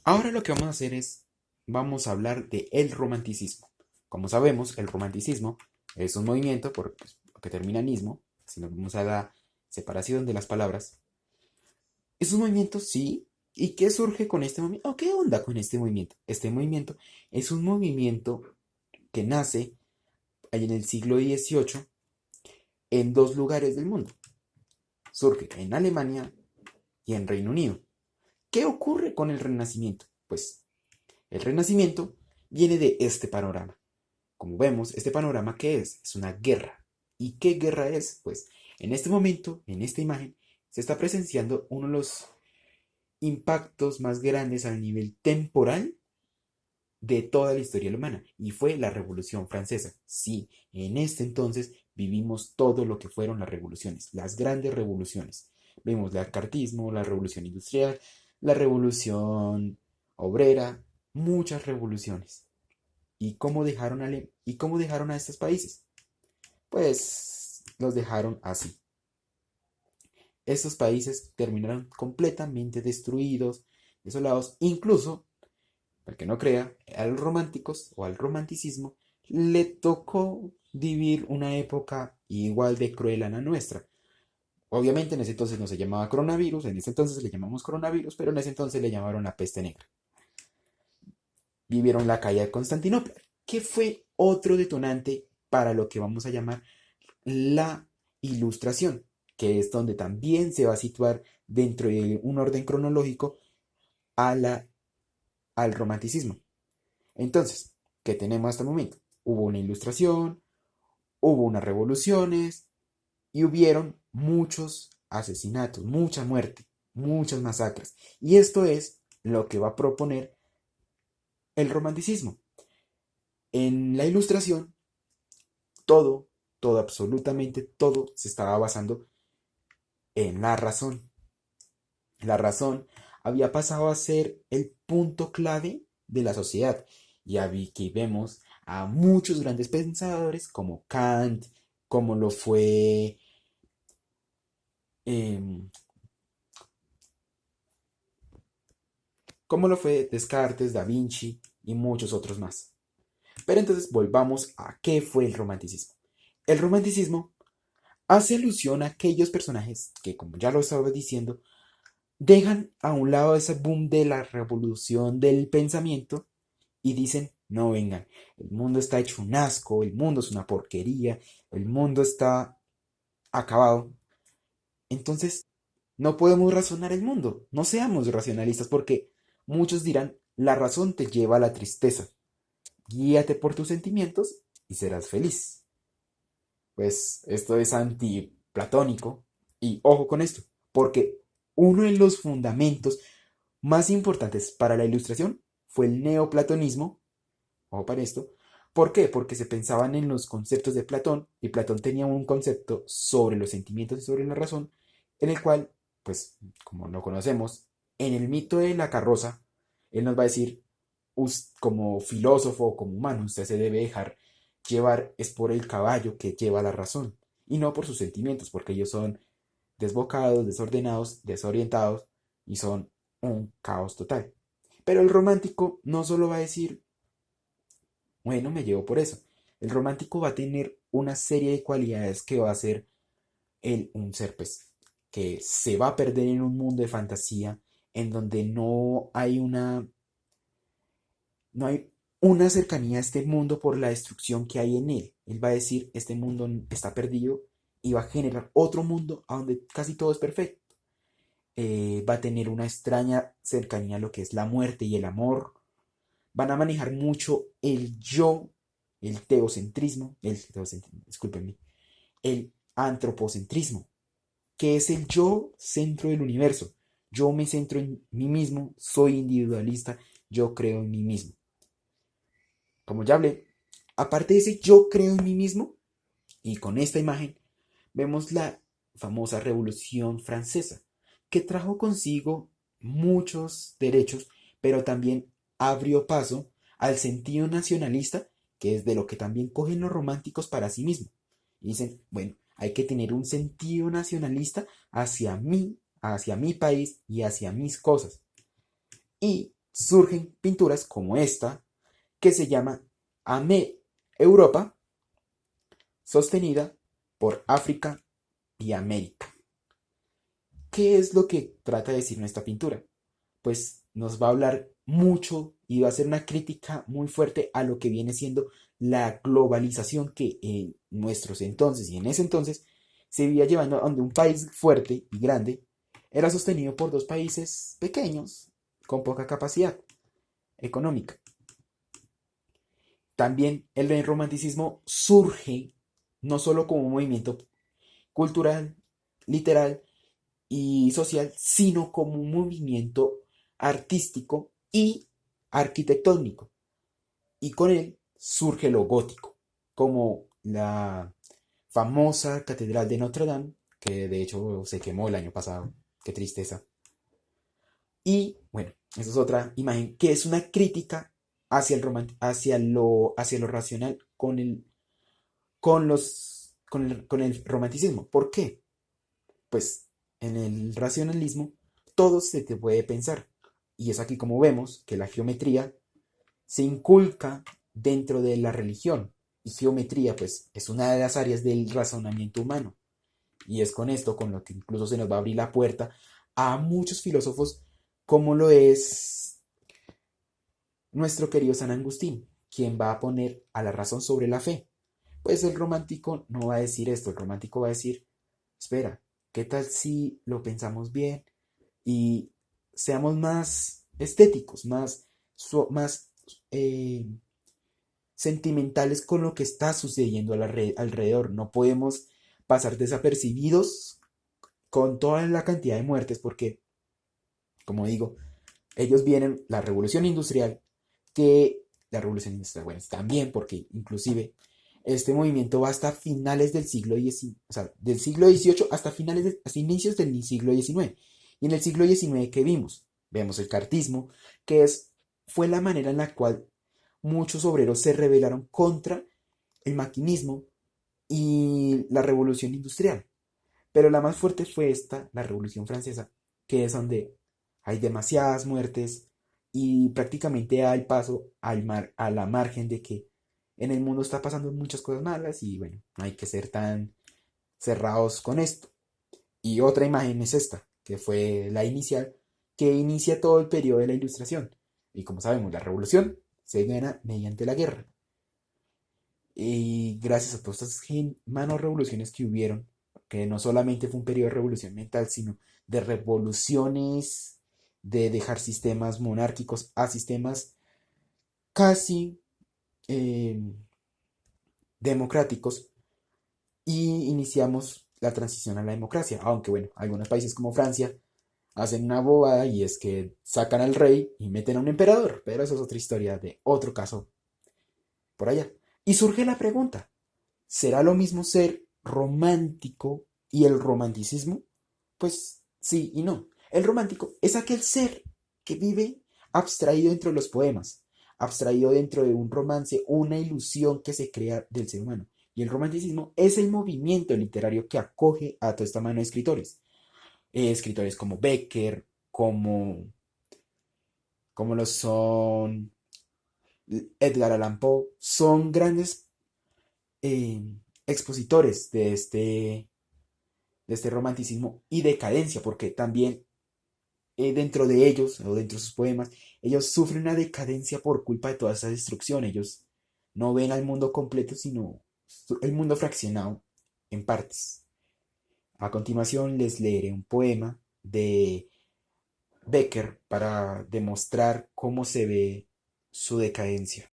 Ahora lo que vamos a hacer es, vamos a hablar de el romanticismo. Como sabemos, el romanticismo es un movimiento, porque termina en ismo, si nos vamos a la separación de las palabras. Es un movimiento, sí. ¿Y qué surge con este movimiento? ¿O qué onda con este movimiento? Este movimiento es un movimiento que nace ahí en el siglo XVIII en dos lugares del mundo. Surge en Alemania y en Reino Unido. ¿Qué ocurre con el Renacimiento? Pues el Renacimiento viene de este panorama. Como vemos, este panorama, ¿qué es? Es una guerra. ¿Y qué guerra es? Pues en este momento, en esta imagen, se está presenciando uno de los impactos más grandes a nivel temporal de toda la historia humana, y fue la Revolución Francesa. Sí, en este entonces vivimos todo lo que fueron las revoluciones, las grandes revoluciones. Vemos el cartismo, la revolución industrial, la revolución obrera, muchas revoluciones. ¿Y cómo dejaron a estos países? Pues los dejaron así. Estos países terminaron completamente destruidos, desolados, incluso, para que no crea, a los románticos o al romanticismo le tocó vivir una época igual de cruel a la nuestra. Obviamente en ese entonces no se llamaba coronavirus, en ese entonces le llamamos coronavirus, pero en ese entonces le llamaron la peste negra. Vivieron la caída de Constantinopla, que fue otro detonante para lo que vamos a llamar la Ilustración, que es donde también se va a situar dentro de un orden cronológico a al romanticismo. Entonces, ¿qué tenemos hasta el momento? Hubo una Ilustración, hubo unas revoluciones y hubieron muchos asesinatos, mucha muerte, muchas masacres. Y esto es lo que va a proponer el romanticismo. En la Ilustración, todo, todo, absolutamente todo se estaba basando en la razón. La razón había pasado a ser el punto clave de la sociedad. Y aquí vemos a muchos grandes pensadores como Kant, como lo fue, eh, como lo fue Descartes, Da Vinci y muchos otros más. Pero entonces volvamos a qué fue el romanticismo. El romanticismo hace alusión a aquellos personajes que, como ya lo estaba diciendo, dejan a un lado ese boom de la revolución del pensamiento y dicen, no vengan, el mundo está hecho un asco, el mundo es una porquería, el mundo está acabado. Entonces, no podemos razonar el mundo, no seamos racionalistas porque muchos dirán, la razón te lleva a la tristeza, guíate por tus sentimientos y serás feliz. Pues esto es antiplatónico y ojo con esto, porque uno de los fundamentos más importantes para la ilustración fue el neoplatonismo. Ojo para esto. ¿Por qué? Porque se pensaban en los conceptos de Platón y Platón tenía un concepto sobre los sentimientos y sobre la razón, en el cual, pues, como lo conocemos, en el mito de la carroza, él nos va a decir, como filósofo o como humano, usted se debe dejar llevar es por el caballo que lleva la razón y no por sus sentimientos, porque ellos son desbocados, desordenados, desorientados y son un caos total. Pero el romántico no solo va a decir bueno, me llevo por eso. El romántico va a tener una serie de cualidades que va a hacer él un ser, pues, que se va a perder en un mundo de fantasía en donde no hay una cercanía a este mundo por la destrucción que hay en él. Él va a decir, este mundo está perdido y va a generar otro mundo a donde casi todo es perfecto. Va a tener una extraña cercanía a lo que es la muerte y el amor. Van a manejar mucho el yo, discúlpenme, el antropocentrismo, que es el yo centro del universo. Yo me centro en mí mismo, soy individualista, yo creo en mí mismo. Como ya hablé, aparte de ese yo creo en mí mismo, y con esta imagen vemos la famosa Revolución Francesa, que trajo consigo muchos derechos, pero también abrió paso al sentido nacionalista, que es de lo que también cogen los románticos para sí mismos. Y dicen, bueno, hay que tener un sentido nacionalista hacia mí, hacia mi país y hacia mis cosas. Y surgen pinturas como esta, que se llama Europa, sostenida por África y América. ¿Qué es lo que trata de decir nuestra pintura? Pues nos va a hablar mucho y va a ser una crítica muy fuerte a lo que viene siendo la globalización que en nuestros entonces y en ese entonces se vivía llevando a donde un país fuerte y grande era sostenido por dos países pequeños con poca capacidad económica. También el romanticismo surge no solo como un movimiento cultural, literal y social, sino como un movimiento artístico y arquitectónico. Y con él surge lo gótico, como la famosa Catedral de Notre Dame, que de hecho se quemó el año pasado. Qué tristeza. Y bueno, esa es otra imagen que es una crítica hacia hacia lo racional con el romanticismo. ¿Por qué? Pues en el racionalismo todo se te puede pensar. Y es aquí como vemos que la geometría se inculca dentro de la religión. Y geometría pues es una de las áreas del razonamiento humano. Y es con esto con lo que incluso se nos va a abrir la puerta a muchos filósofos como lo es nuestro querido San Agustín, quien va a poner a la razón sobre la fe. Pues el romántico no va a decir esto, el romántico va a decir, espera, ¿qué tal si lo pensamos bien y seamos más estéticos, más eh, sentimentales con lo que está sucediendo alrededor? No podemos pasar desapercibidos con toda la cantidad de muertes porque, como digo, ellos vienen la revolución industrial, que la revolución industrial, bueno, también porque inclusive este movimiento va hasta finales del siglo XIX, o sea, del siglo XVIII hasta inicios del siglo XIX. Y en el siglo XIX, ¿qué vimos? Vemos el cartismo, fue la manera en la cual muchos obreros se rebelaron contra el maquinismo y la revolución industrial. Pero la más fuerte fue esta, la Revolución Francesa, que es donde hay demasiadas muertes y prácticamente da el paso a la margen de que en el mundo está pasando muchas cosas malas y bueno, no hay que ser tan cerrados con esto. Y otra imagen es esta, que fue la inicial, que inicia todo el periodo de la Ilustración. Y como sabemos, la revolución se gana mediante la guerra. Y gracias a todas estas manos revoluciones que hubieron, que no solamente fue un periodo de revolución mental, sino de revoluciones, de dejar sistemas monárquicos a sistemas casi eh, democráticos, y iniciamos la transición a la democracia. Aunque bueno, algunos países como Francia hacen una bobada y es que sacan al rey y meten a un emperador, pero eso es otra historia de otro caso por allá. Y surge la pregunta, ¿será lo mismo ser romántico y el romanticismo? Pues sí y no. El romántico es aquel ser que vive abstraído dentro de los poemas, abstraído dentro de un romance, una ilusión que se crea del ser humano. Y el romanticismo es el movimiento literario que acoge a toda esta mano de escritores. Escritores como Becker, como lo son Edgar Allan Poe, son grandes eh, expositores de este romanticismo y decadencia, porque también dentro de ellos, o dentro de sus poemas, ellos sufren una decadencia por culpa de toda esa destrucción. Ellos no ven al mundo completo, sino el mundo fraccionado en partes. A continuación les leeré un poema de Becker para demostrar cómo se ve su decadencia.